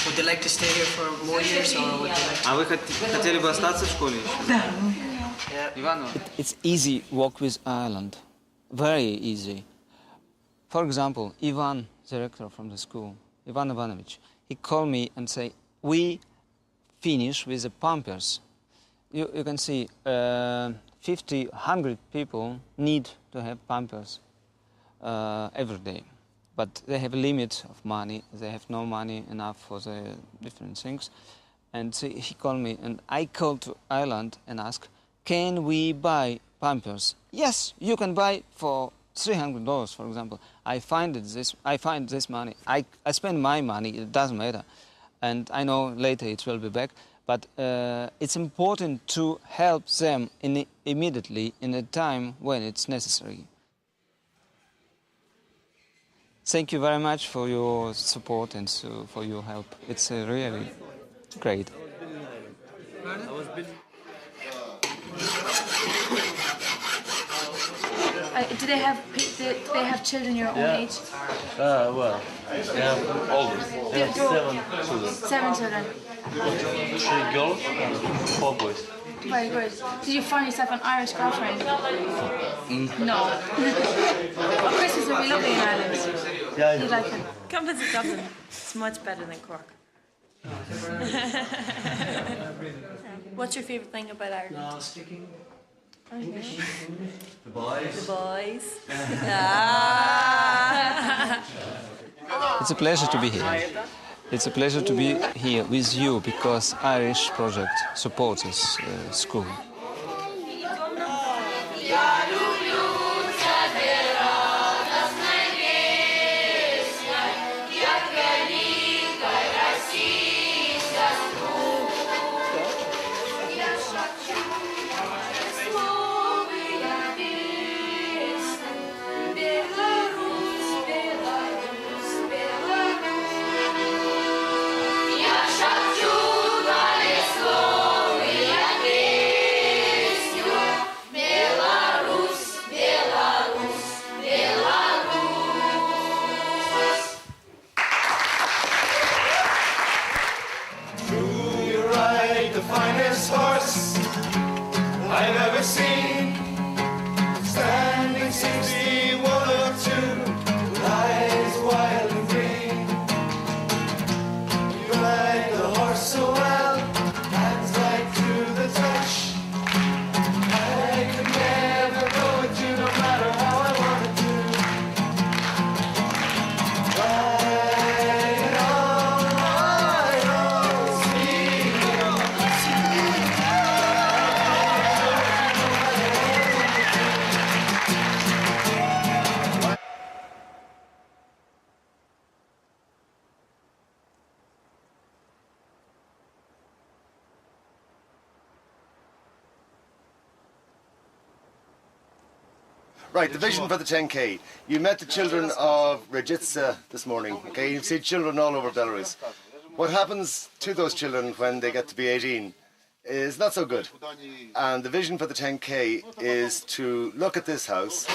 Would they like to stay here for more years, or would they like to... А вы хотели бы остаться в школе еще? Да. Иванова. It's easy walk with Ireland, very easy. For example, Ivan, the director from the school, Ivan Ivanovich, he called me and say, we finish with the Pampers. You can see 50, 100 people need to have Pampers every day. But they have a limit of money. They have no money enough for the different things. And so he called me, and I called to Ireland and asked, can we buy Pampers? Yes, you can buy for $300, for example. I find this money. I spend my money, it doesn't matter. And I know later it will be back. But it's important to help them immediately in a time when it's necessary. Thank you very much for your support and for your help. It's really great. Do they have children your own age? Well, they have older. They have 7 children. 7 children. 3 girls and 4 boys. Very good. Did you find yourself an Irish girlfriend? No. Christmas will be lovely in Ireland. Yeah, You'd like it? Come visit Dublin. It's much better than Cork. What's your favourite thing about Ireland? The boys. The boys. Ah. It's a pleasure to be here. It's a pleasure to be here with you because Irish Project supports this school. Right, the vision for the 10K. You met the children of Rajitsa this morning, okay? You've seen children all over Belarus. What happens to those children when they get to be 18 is not so good. And the vision for the 10K is to look at this house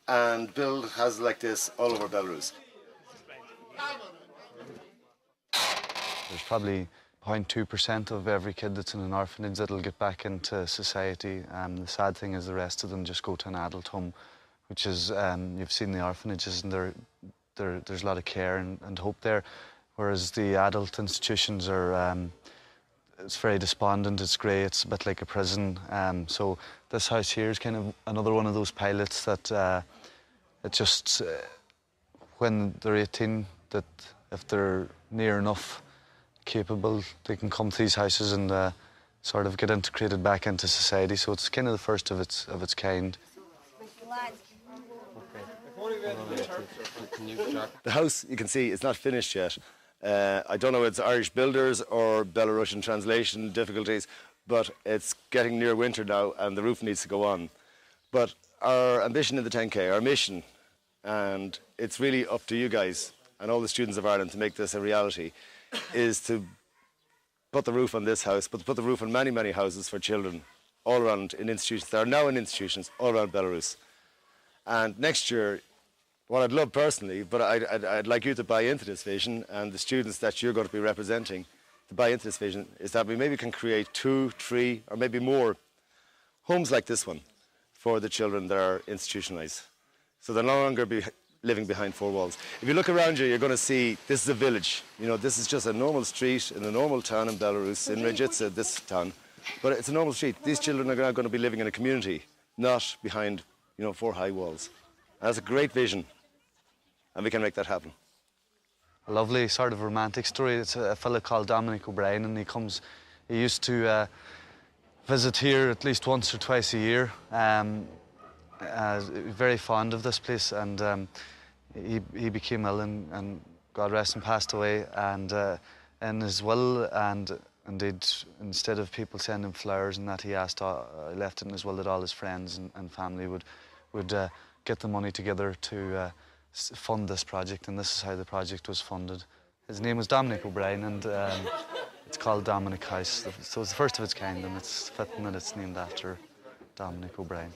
and build houses like this all over Belarus. There's probably 0.2% of every kid that's in an orphanage that'll get back into society. The sad thing is the rest of them just go to an adult home, which is, you've seen the orphanages and there's a lot of care and hope there, whereas the adult institutions are, it's very despondent, it's grey, it's a bit like a prison. So this house here is kind of another one of those pilots that it just, when they're 18, that if they're near enough capable, they can come to these houses and sort of get integrated back into society. So it's kind of the first of its kind. The house, you can see, it's not finished yet. I don't know if it's Irish builders or Belarusian translation difficulties, but it's getting near winter now and the roof needs to go on. But our ambition in the 10K, our mission, and it's really up to you guys and all the students of Ireland to make this a reality, is to put the roof on this house, but to put the roof on many, many houses for children all around in institutions. They are now in institutions all around Belarus. And next year, What I'd love personally, but I'd like you to buy into this vision, and the students that you're going to be representing to buy into this vision, is that we maybe can create 2, 3, or maybe more homes like this one for the children that are institutionalised. So they'll no longer be living behind 4 walls. If you look around you, you're going to see this is a village. You know, this is just a normal street in a normal town in Belarus, in Rejitsa, this town. But it's a normal street. These children are now going to be living in a community, not behind, 4 high walls. And that's a great vision, and we can make that happen. A lovely sort of romantic story. It's a fella called Dominic O'Brien, and he used to visit here at least once or twice a year. Very fond of this place, and he became ill, and God rest him, passed away. And in his will, and indeed, instead of people sending flowers and that, he left it in his will that all his friends and family would get the money together to fund this project, and this is how the project was funded. His name was Dominic O'Brien, and it's called Dominic House. So it's the first of its kind, and it's fitting that it's named after Dominic O'Brien.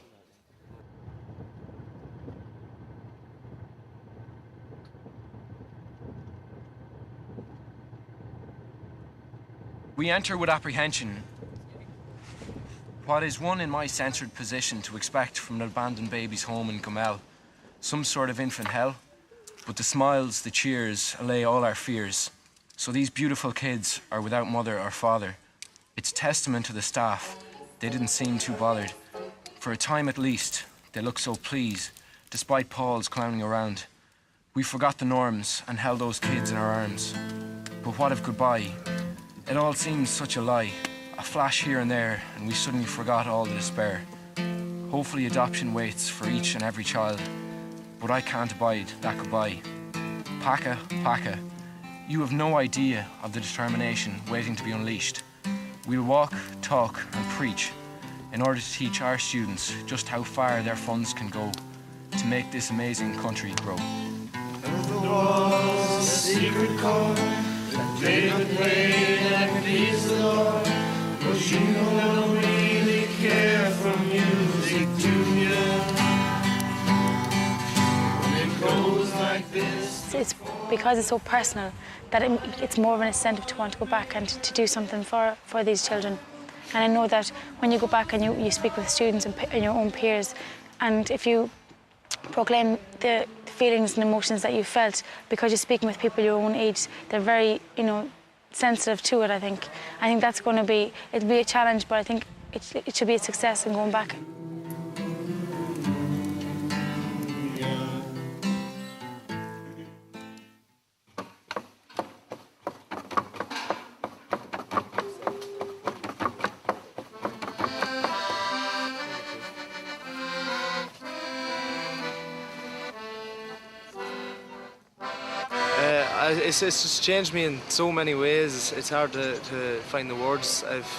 We enter with apprehension. What is one in my censored position to expect from an abandoned baby's home in Gomel? Some sort of infant hell? But the smiles, the cheers, allay all our fears. So these beautiful kids are without mother or father. It's testament to the staff. They didn't seem too bothered. For a time at least, they looked so pleased, despite Paul's clowning around. We forgot the norms and held those kids in our arms. But what of goodbye? It all seems such a lie. A flash here and there, and we suddenly forgot all the despair. Hopefully adoption waits for each and every child, but I can't abide that goodbye. Paka, Paka, you have no idea of the determination waiting to be unleashed. We'll walk, talk, and preach in order to teach our students just how far their funds can go to make this amazing country grow. The walls, a secret chord, that David played and pleased the Lord. But you don't really care for music, do you? When it goes like this. It's because it's so personal that it's more of an incentive to want to go back and to do something for these children. And I know that when you go back and you speak with students and your own peers, and if you proclaim the feelings and emotions that you felt, because you're speaking with people your own age, they're very, sensitive to it, I think. I think that's going to be, it'll be a challenge, but I think it should be a success in going back. It's just changed me in so many ways. It's hard to find the words. I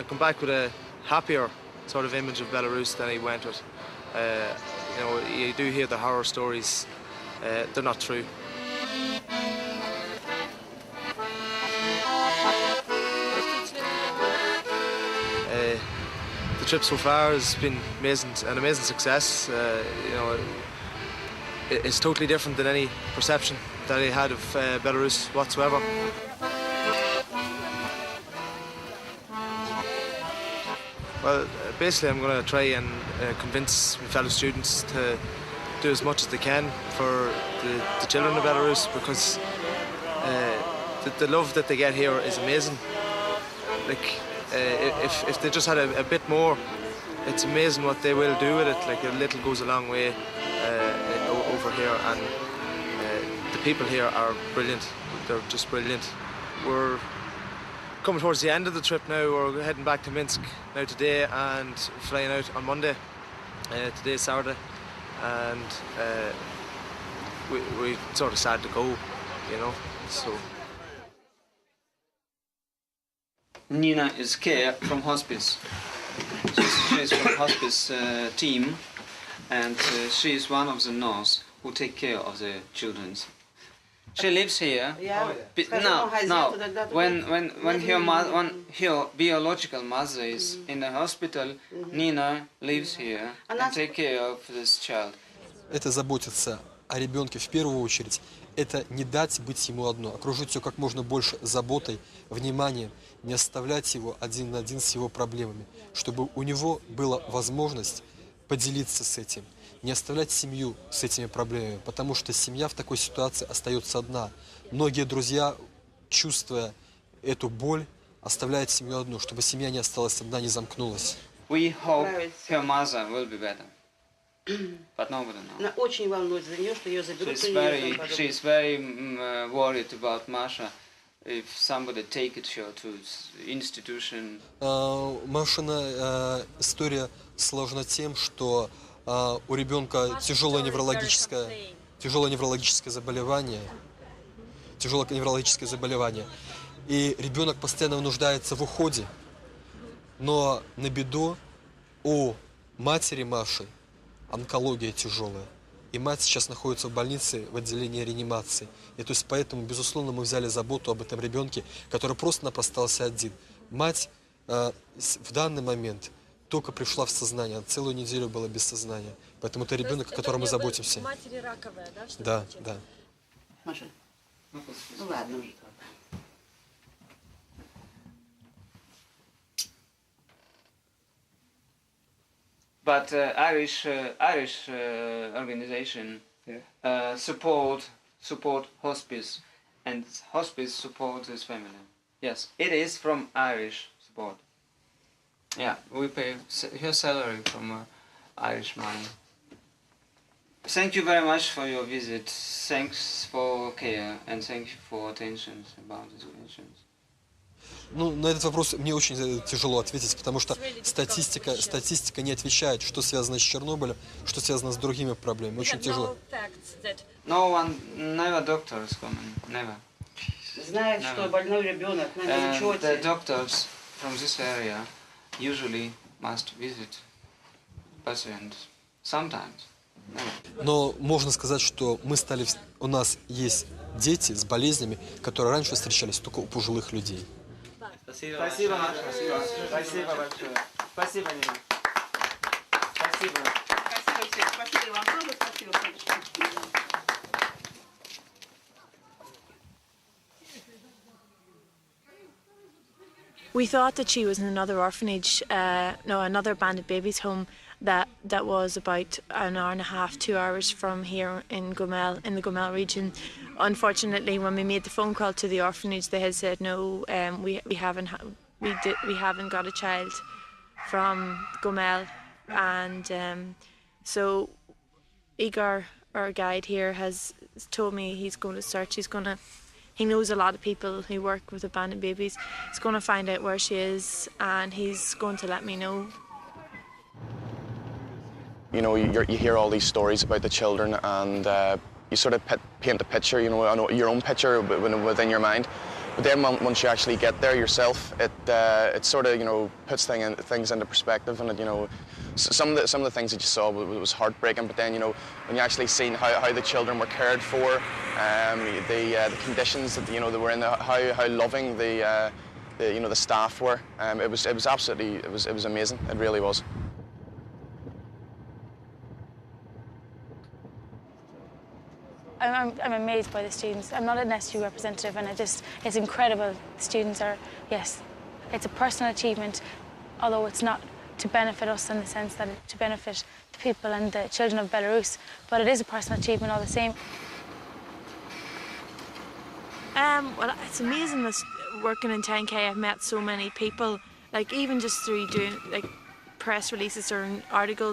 come back with a happier sort of image of Belarus than I went with. You do hear the horror stories. They're not true. The trip so far has been an amazing success. It's totally different than any perception that I had of Belarus whatsoever. Well, basically I'm going to try and convince my fellow students to do as much as they can for the children of Belarus, because the love that they get here is amazing. Like, if they just had a bit more, it's amazing what they will do with it. Like, a little goes a long way over here, and the people here are brilliant. They're just brilliant. We're coming towards the end of the trip now. We're heading back to Minsk now today and flying out on Monday. Today's Saturday, and we sort of sad to go, so. Nina is here from hospice. She's from hospice team, and she is one of the nurses who take care of the children. She lives here. Yeah. Now, when her biological mother is in the hospital, Nina lives here and take care of this child. это заботиться о ребенке в первую очередь, это не дать быть ему одно, окружить его как можно больше заботой, вниманием, не оставлять его один на один с его проблемами, чтобы у него была возможность поделиться с этим, не оставлять семью с этими проблемами, потому что семья в такой ситуации остается одна. Многие друзья, чувствуя эту боль, оставляют семью одну, чтобы семья не осталась одна, не замкнулась. We hope her mother will be better, but nobody knows. Она очень волнуется за нее, что ее заберут. She's very worried about Masha. If somebody take it her to institution. Машина история сложна тем, что у ребенка тяжелое неврологическое заболевание, и ребенок постоянно нуждается в уходе, но на беду у матери Маши онкология тяжелая. И мать сейчас находится в больнице в отделении реанимации. И то есть поэтому, безусловно, мы взяли заботу об этом ребенке, который просто-напросто остался один. Мать в данный момент только пришла в сознание, целую неделю была без сознания. Поэтому это ребенок, о котором мы заботимся. Матери раковая, да? Да, да. Маша, ну ладно уже. But Irish organization support hospice, and hospice support his family. Yes, it is from Irish support. Yeah, we pay her salary from Irish money. Thank you very much for your visit. Thanks for care and thank you for attention about these questions. Ну, на этот вопрос мне очень тяжело ответить, потому что статистика не отвечает, что связано с Чернобылем, что связано с другими проблемами. Очень тяжело. No one, never doctors coming, never. Знает, что больной ребенок на учете. The doctors from this area usually must visit patients sometimes. Но можно сказать, что у нас есть дети с болезнями, которые раньше встречались только у пожилых людей. Спасибо, Маша. Спасибо большое. Спасибо, Нина. Спасибо. Спасибо всем. Спасибо вам тоже. Спасибо. We thought that she was in another orphanage, another abandoned babies home that was about an hour and a half, 2 hours from here in Gomel, in the Gomel region. Unfortunately, when we made the phone call to the orphanage, they had said no, we haven't got a child from Gomel, and so Igor, our guide here, has told me he's going to search. He knows a lot of people who work with abandoned babies. He's going to find out where she is, and he's going to let me know. You know, you hear all these stories about the children, and you sort of paint a picture, you know, your own picture within your mind. But then once you actually get there yourself, it sort of, you know, puts things into perspective, and you know, some of the things that you saw was heartbreaking. But then, you know, when you actually seen how the children were cared for, the conditions that, you know, they were in, how loving the staff were, it was absolutely, it was amazing. It really was. I'm amazed by the students. I'm not an SU representative, and it's incredible. The students are, yes, it's a personal achievement, although it's not to benefit us in the sense that to benefit the people and the children of Belarus, but it is a personal achievement all the same. Well, it's amazing this working in 10K. I've met so many people, like even just through doing like press releases or articles.